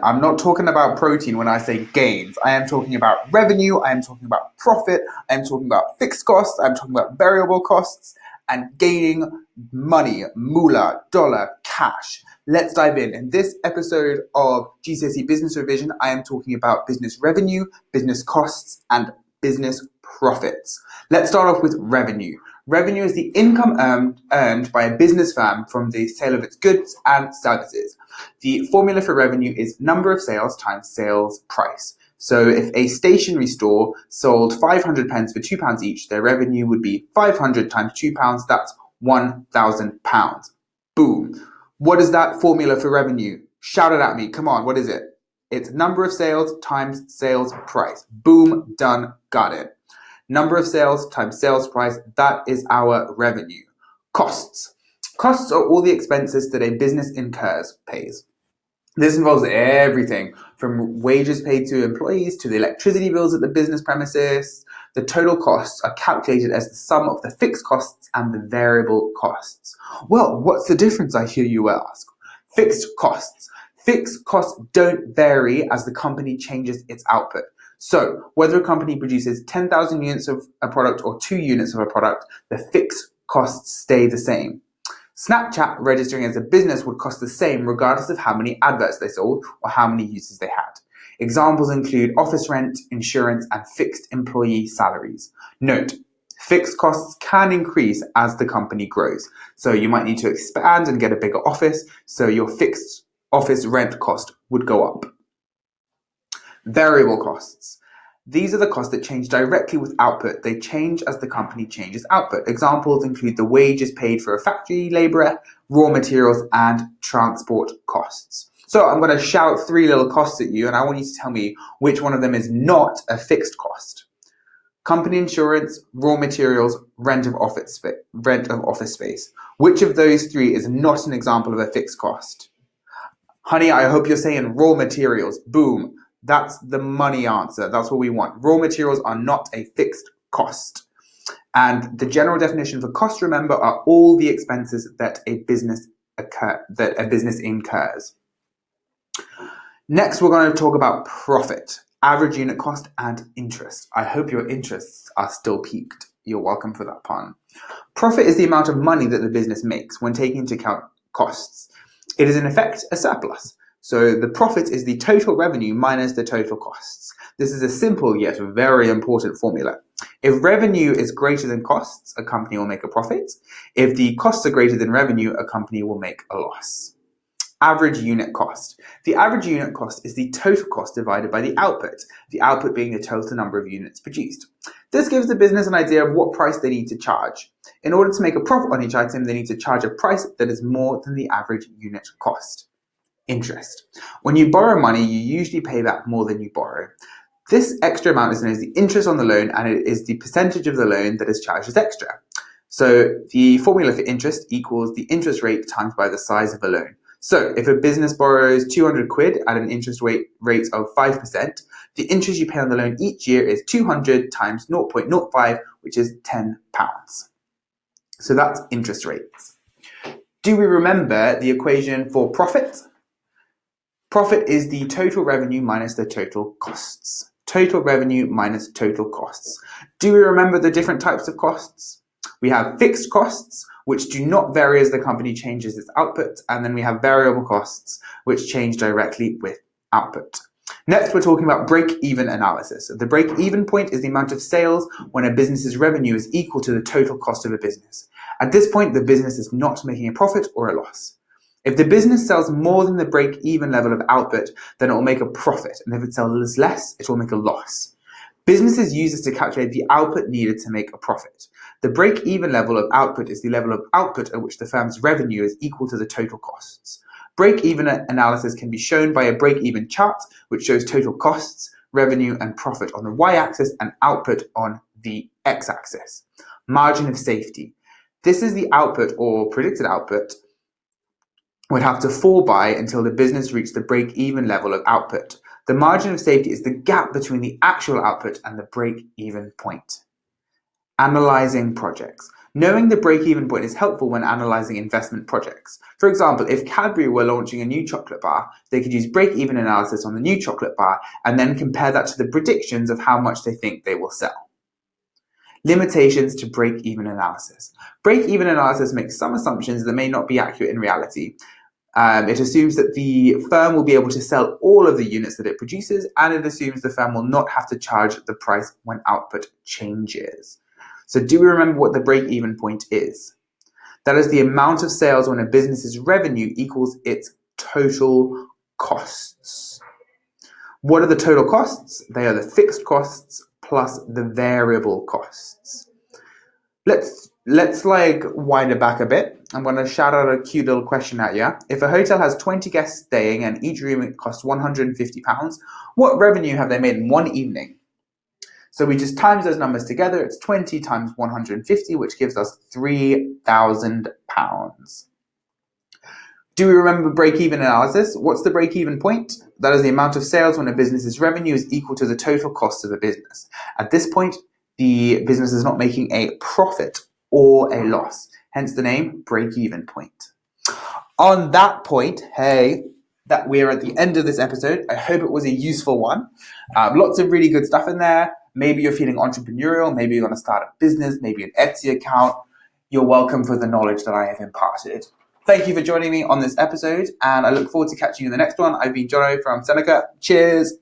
I'm not talking about protein when I say gains. I am talking about revenue. I am talking about profit. I am talking about fixed costs. I'm talking about variable costs and gaining money, moolah, dollar, cash. Let's dive in. In this episode of GCSE Business Revision, I am talking about business revenue, business costs, and business profits. Let's start off with revenue. Revenue is the income earned by a business firm from the sale of its goods and services. The formula for revenue is number of sales times sales price. So if a stationery store sold 500 pens for £2 each, their revenue would be 500 times £2, that's £1,000. Boom. What is that formula for revenue? Shout it at me. Come on, what is it? It's number of sales times sales price. Boom, done, got it. Number of sales times sales price, that is our revenue. Costs. Costs are all the expenses that a business incurs, pays. This involves everything from wages paid to employees to the electricity bills at the business premises. The total costs are calculated as the sum of the fixed costs and the variable costs. Well, what's the difference, I hear you ask? Fixed costs. Fixed costs don't vary as the company changes its output. So whether a company produces 10,000 units of a product or 2 units of a product, the fixed costs stay the same. Snapchat registering as a business would cost the same regardless of how many adverts they sold or how many users they had. Examples include office rent, insurance, and fixed employee salaries. Note, fixed costs can increase as the company grows. So you might need to expand and get a bigger office, so your fixed office rent cost would go up. Variable costs. These are the costs that change directly with output. They change as the company changes output. Examples include the wages paid for a factory labourer, raw materials, and transport costs. So I'm going to shout 3 little costs at you, and I want you to tell me which one of them is not a fixed cost. Company insurance, raw materials, rent of office space. Which of those 3 is not an example of a fixed cost? Honey, I hope you're saying raw materials. Boom. That's the money answer. That's what we want. Raw materials are not a fixed cost. And the general definition for cost, remember, are all the expenses that a business incurs. Next, we're going to talk about profit, average unit cost, and interest. I hope your interests are still piqued. You're welcome for that pun. Profit is the amount of money that the business makes when taking into account costs. It is in effect a surplus. So the profit is the total revenue minus the total costs. This is a simple yet very important formula. If revenue is greater than costs, a company will make a profit. If the costs are greater than revenue, a company will make a loss. Average unit cost. The average unit cost is the total cost divided by the output being the total number of units produced. This gives the business an idea of what price they need to charge. In order to make a profit on each item, they need to charge a price that is more than the average unit cost. Interest. When you borrow money, you usually pay back more than you borrow. This extra amount is known as the interest on the loan, and it is the percentage of the loan that is charged as extra. So the formula for interest equals the interest rate times by the size of a loan. So if a business borrows 200 quid at an interest rate of 5%, the interest you pay on the loan each year is 200 times 0.05, which is £10. So that's interest rates. Do we remember the equation for profit? Profit is the total revenue minus the total costs. Total revenue minus total costs. Do we remember the different types of costs? We have fixed costs, which do not vary as the company changes its output, and then we have variable costs, which change directly with output. Next, we're talking about break-even analysis. The break-even point is the amount of sales when a business's revenue is equal to the total cost of a business. At this point, the business is not making a profit or a loss. If the business sells more than the break-even level of output, then it will make a profit, and if it sells less, it will make a loss. Businesses use this to calculate the output needed to make a profit. The break-even level of output is the level of output at which the firm's revenue is equal to the total costs. Break-even analysis can be shown by a break-even chart, which shows total costs, revenue, and profit on the y-axis and output on the x-axis. Margin of safety. This is the output or predicted output would have to fall by until the business reached the break-even level of output. The margin of safety is the gap between the actual output and the break-even point. Analyzing projects. Knowing the break-even point is helpful when analysing investment projects. For example, if Cadbury were launching a new chocolate bar, they could use break-even analysis on the new chocolate bar and then compare that to the predictions of how much they think they will sell. Limitations to break-even analysis. Break-even analysis makes some assumptions that may not be accurate in reality. It assumes that the firm will be able to sell all of the units that it produces, and it assumes the firm will not have to charge the price when output changes. So do we remember what the break-even point is? That is the amount of sales when a business's revenue equals its total costs. What are the total costs? They are the fixed costs plus the variable costs. Let's wind it back a bit. I'm going to shout out a cute little question at you. If a hotel has 20 guests staying and each room costs £150, what revenue have they made in one evening? So we just times those numbers together. It's 20 times 150, which gives us £3,000. Do we remember break-even analysis? What's the break-even point? That is the amount of sales when a business's revenue is equal to the total cost of the business. At this point, the business is not making a profit or a loss. Hence the name break-even point. On that point, that we're at the end of this episode. I hope it was a useful one. Lots of really good stuff in there. Maybe you're feeling entrepreneurial. Maybe you're going to start a business, maybe an Etsy account. You're welcome for the knowledge that I have imparted. Thank you for joining me on this episode, and I look forward to catching you in the next one. I've been Jono from Seneca. Cheers.